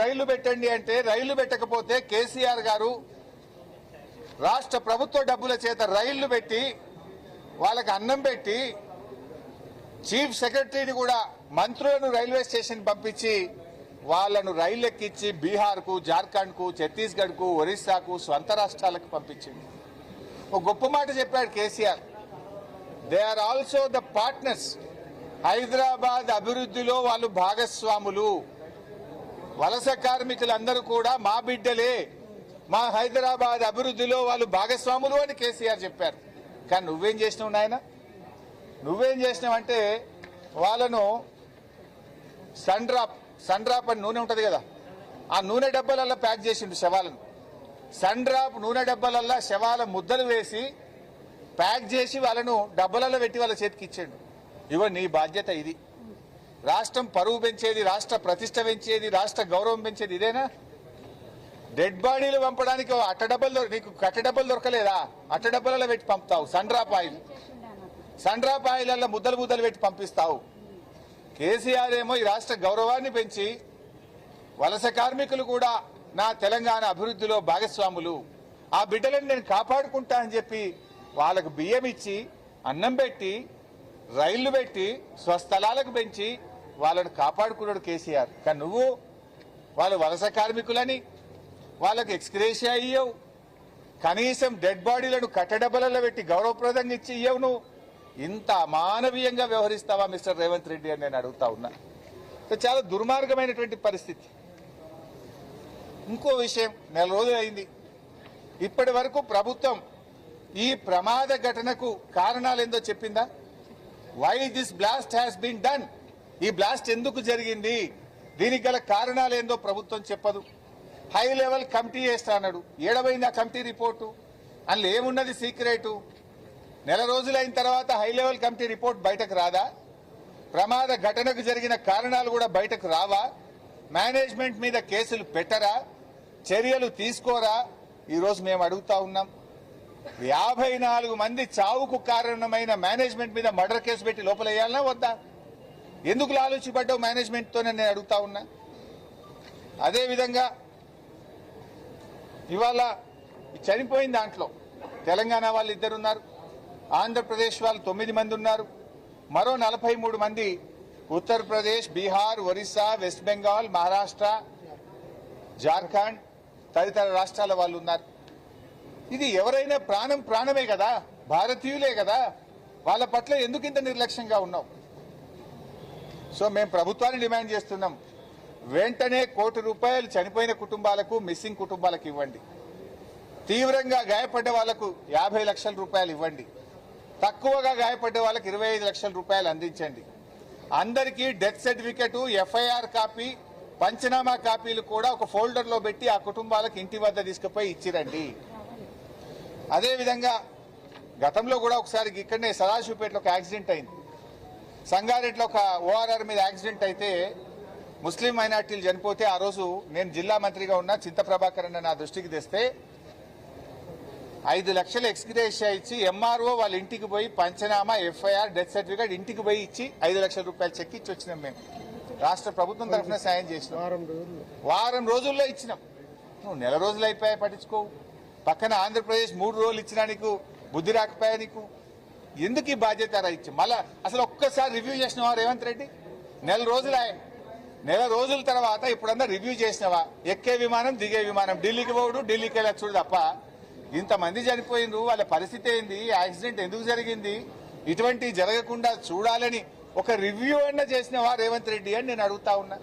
రైళ్లు పెట్టండి అంటే రైళ్లు పెట్టకపోతే కేసీఆర్ గారు రాష్ట్ర ప్రభుత్వ డబ్బుల చేత రైళ్లు పెట్టి వాళ్ళకి అన్నం పెట్టి చీఫ్ సెక్రటరీని కూడా మంత్రులను రైల్వే స్టేషన్ పంపించి వాళ్లను రైలు ఎక్కించి బీహార్కు, జార్ఖండ్కు, ఛత్తీస్గఢ్కు, ఒరిస్సాకు, స్వంత రాష్ట్రాలకు పంపించింది. ఒక గొప్ప మాట చెప్పాడు KCR. They are also the partners. Hyderabad అభివృద్ధిలో వాళ్ళు భాగస్వాములు. వలస కార్మికులందరూ కూడా మా బిడ్డలే, మా హైదరాబాద్ అభివృద్ధిలో వాళ్ళు భాగస్వాములు అని కేసీఆర్ చెప్పారు. కానీ నువ్వేం చేసినావు నాయన? నువ్వేం చేసినావంటే వాళ్ళను సన్ డ్రాప్ అని నూనె ఉంటుంది కదా, ఆ నూనె డబ్బాలల్లో ప్యాక్ చేసిండు శవాలను. సన్ డ్రాప్ నూనె డబ్బాలల్లో శవాల ముద్దలు వేసి ప్యాక్ చేసి వాళ్ళను డబ్బాలలో పెట్టి వాళ్ళ చేతికి ఇచ్చాడు. ఇవో నీ బాధ్యత ఇది. రాష్ట్రం పరువు పెంచేది, రాష్ట్ర ప్రతిష్ట పెంచేది, రాష్ట్ర గౌరవం పెంచేది ఇదేనా? డెడ్ బాడీలు పంపడానికి నీకు కట్టడబ్బలు దొరకలేదా? అట్టడబ్బలలో పెట్టి పంపుతావు. సన్ డ్రాప్ ఆయిల్ ముద్దలు పెట్టి పంపిస్తావు. కేసీఆర్ ఏమో ఈ రాష్ట్ర గౌరవాన్ని పెంచి వలస కార్మికులు కూడా నా తెలంగాణ అభివృద్ధిలో భాగస్వాములు, ఆ బిడ్డలను నేను కాపాడుకుంటా అని చెప్పి వాళ్ళకు బియ్యం ఇచ్చి, అన్నం పెట్టి, రైళ్లు పెట్టి, స్వస్థలాలకు పెంచి వాళ్ళను కాపాడుకున్నాడు కేసీఆర్. కానీ నువ్వు వాళ్ళు వలస కార్మికులని వాళ్ళకు ఎక్స్గ్రేషియా ఇయ్యవు, కనీసం డెడ్ బాడీలను కట్టడబ్బలలో పెట్టి గౌరవప్రదంగా ఇచ్చి ఇయ్యవు. నువ్వు ఇంత అమానవీయంగా వ్యవహరిస్తావా మిస్టర్ రేవంత్ రెడ్డి అని నేను అడుగుతా ఉన్నా. చాలా దుర్మార్గమైనటువంటి పరిస్థితి. ఇంకో విషయం, నెల రోజులు అయింది, ఇప్పటి వరకు ప్రభుత్వం ఈ ప్రమాద ఘటనకు కారణాలేందో చెప్పిందా? Why this blast has been done, ఈ బ్లాస్ట్ ఎందుకు జరిగింది, దీనికి గల కారణాలేందో ప్రభుత్వం చెప్పదు. హై లెవెల్ కమిటీ వేస్తా అన్నాడు. ఏడవైంది ఆ కమిటీ రిపోర్టు? అందులో ఏమున్నది సీక్రెటు? నెల రోజులైన తర్వాత హై లెవెల్ కమిటీ రిపోర్ట్ బయటకు రాదా? ప్రమాద ఘటనకు జరిగిన కారణాలు కూడా బయటకు రావా? మేనేజ్మెంట్ మీద కేసులు పెట్టరా? చర్యలు తీసుకోరా? ఈరోజు మేము అడుగుతా ఉన్నాం. 54 మంది చావుకు కారణమైన మేనేజ్మెంట్ మీద మర్డర్ కేసు పెట్టి లోపల వేయాలన్నా వద్దా? ఎందుకు ఆలోచించబడ్డావు మేనేజ్మెంట్తోనే నేను అడుగుతా ఉన్నా. అదేవిధంగా ఇవాళ చనిపోయిన దాంట్లో తెలంగాణ వాళ్ళు 2 ఉన్నారు, ఆంధ్రప్రదేశ్ వాళ్ళు 9 మంది ఉన్నారు, మరో 43 మంది ఉత్తరప్రదేశ్, బీహార్, ఒరిస్సా, వెస్ట్ బెంగాల్, మహారాష్ట్ర, జార్ఖండ్ తదితర రాష్ట్రాల వాళ్ళు ఉన్నారు. ఇది ఎవరైనా ప్రాణం ప్రాణమే కదా, భారతీయులే కదా, వాళ్ళ పట్ల ఎందుకు ఇంత నిర్లక్ష్యంగా ఉన్నాం? సో మేము ప్రభుత్వాన్ని డిమాండ్ చేస్తున్నాం, వెంటనే ₹1 కోటి చనిపోయిన కుటుంబాలకు, మిస్సింగ్ కుటుంబాలకు ఇవ్వండి. తీవ్రంగా గాయపడ్డ వాళ్లకు ₹50 లక్షలు ఇవ్వండి. తక్కువగా గాయపడ్డ వాళ్ళకి ₹25 లక్షలు అందించండి. అందరికీ డెత్ సర్టిఫికెట్, ఎఫ్ఐఆర్ కాపీ, పంచనామా కాపీలు కూడా ఒక ఫోల్డర్లో పెట్టి ఆ కుటుంబాలకు ఇంటి వద్ద తీసుకుపోయి ఇచ్చిరండి. అదేవిధంగా గతంలో కూడా ఒకసారి ఇక్కడనే సదాశివపేటలో ఒక యాక్సిడెంట్ అయింది. సంగారెడ్డిలో ఒక ఓఆర్ఆర్ మీద యాక్సిడెంట్ అయితే ముస్లిం మైనార్టీలు చనిపోతే ఆ రోజు నేను జిల్లా మంత్రిగా ఉన్న చింత ప్రభాకర్ అన్న నా దృష్టికి తెస్తే 5 లక్షలు ఎక్స్గ్రేషియా ఇచ్చి ఎంఆర్ఓ వాళ్ళ ఇంటికి పోయి పంచనామా, ఎఫ్ఐఆర్, డెత్ సర్టిఫికేట్ ఇంటికి పోయి ఇచ్చి ₹5 లక్షల చెక్ ఇచ్చి వచ్చినాం. మేము రాష్ట్ర ప్రభుత్వం తరఫున సాయం చేసినాం. వారం రోజుల్లో ఇచ్చినాం. నువ్వు నెల రోజులు అయిపోయా పట్టించుకోవు. పక్కన ఆంధ్రప్రదేశ్ 3 రోజులు ఇచ్చినా నీకు బుద్ధి రాకపోయా? నీకు ఎందుకు ఈ బాధ్యత ఇచ్చి మళ్ళా అసలు ఒక్కసారి రివ్యూ చేసినావా రేవంత్ రెడ్డి? నెల రోజుల తర్వాత ఇప్పుడన్నా రివ్యూ చేసినావా? ఎక్కే విమానం, దిగే విమానం, ఢిల్లీకి పోవడు, ఢిల్లీకి వెళ్ళొచ్చుడు తప్ప ఇంతమంది చనిపోయిండ్రు, వాళ్ళ పరిస్థితి ఏంది, యాక్సిడెంట్ ఎందుకు జరిగింది, ఇటువంటి జరగకుండా చూడాలని ఒక రివ్యూ అన్నా చేసినావా రేవంత్ రెడ్డి అని నేను అడుగుతా ఉన్నా.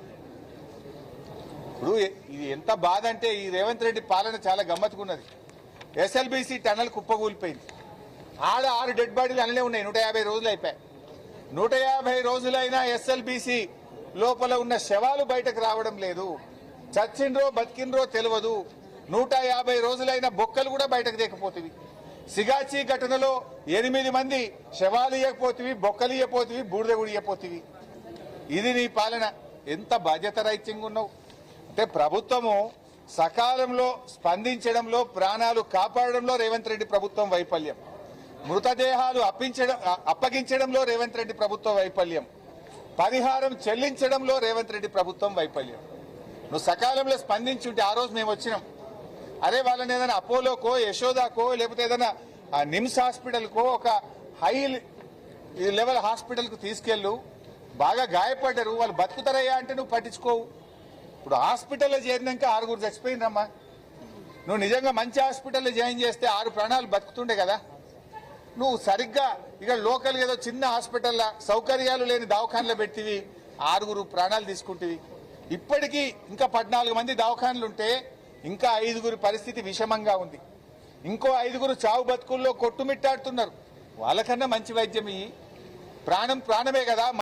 ఇప్పుడు ఇది ఎంత బాధ అంటే ఈ రేవంత్ రెడ్డి పాలన చాలా గమ్మత్తుకున్నది. SLBC tunnel కుప్పకూలిపోయింది. ఆడ 6 డెడ్ బాడీలు అన్నీ ఉన్నాయి. 150 రోజులు అయిపోయాయి. 150 రోజులైనా ఎస్ఎల్బీసీ లోపల ఉన్న శవాలు బయటకు రావడం లేదు. చచ్చిండ్రో బతికిండ్రో తెలియదు. 150 రోజులైన బొక్కలు కూడా బయటకు దేకపోతివి. సిగాచి ఘటనలో 8 మంది శవాలు ఇవ్వకపోతివి, బొక్కలు ఇవ్వపోతివి, బూడిద కూడా ఇవ్వపోతివి. ఇది నీ పాలన. ఎంత బాధ్యత రహితంగా ఉన్నావు అంటే ప్రభుత్వము సకాలంలో స్పందించడంలో, ప్రాణాలు కాపాడడంలో రేవంత్ రెడ్డి ప్రభుత్వం వైఫల్యం, మృతదేహాలు అప్పగించడంలో రేవంత్ రెడ్డి ప్రభుత్వం వైఫల్యం, పరిహారం చెల్లించడంలో రేవంత్ రెడ్డి ప్రభుత్వం వైఫల్యం. నువ్వు సకాలంలో స్పందించుంటే ఆ రోజు మేము వచ్చినాం. అరే వాళ్ళని ఏదైనా అపోలోకో యశోదాకో లేకపోతే ఏదైనా నిమ్స్ హాస్పిటల్కో ఒక హై లెవెల్ హాస్పిటల్కు తీసుకెళ్ళు, బాగా గాయపడ్డారు వాళ్ళు బతుకుతారయ్యా అంటే నువ్వు పట్టించుకోవు. ఇప్పుడు హాస్పిటల్లో చేరినాక 6 చచ్చిపోయిందమ్మా. నువ్వు నిజంగా మంచి హాస్పిటల్లో జాయిన్ చేస్తే 6 ప్రాణాలు బతుకుతుండే కదా. నువ్వు సరిగ్గా ఇక లోకల్ ఏదో చిన్న హాస్పిటల్లో సౌకర్యాలు లేని దవాఖానలో పెట్టివి, 6 ప్రాణాలు తీసుకుంటేవి. ఇప్పటికీ ఇంకా 14 మంది దవాఖానలు ఉంటే ఇంకా 5 పరిస్థితి విషమంగా ఉంది. ఇంకో 5 చావు బతుకుల్లో కొట్టుమిట్టాడుతున్నారు. వాళ్ళకన్నా మంచి వైద్యం ఇయ్యి. ప్రాణమే కదా.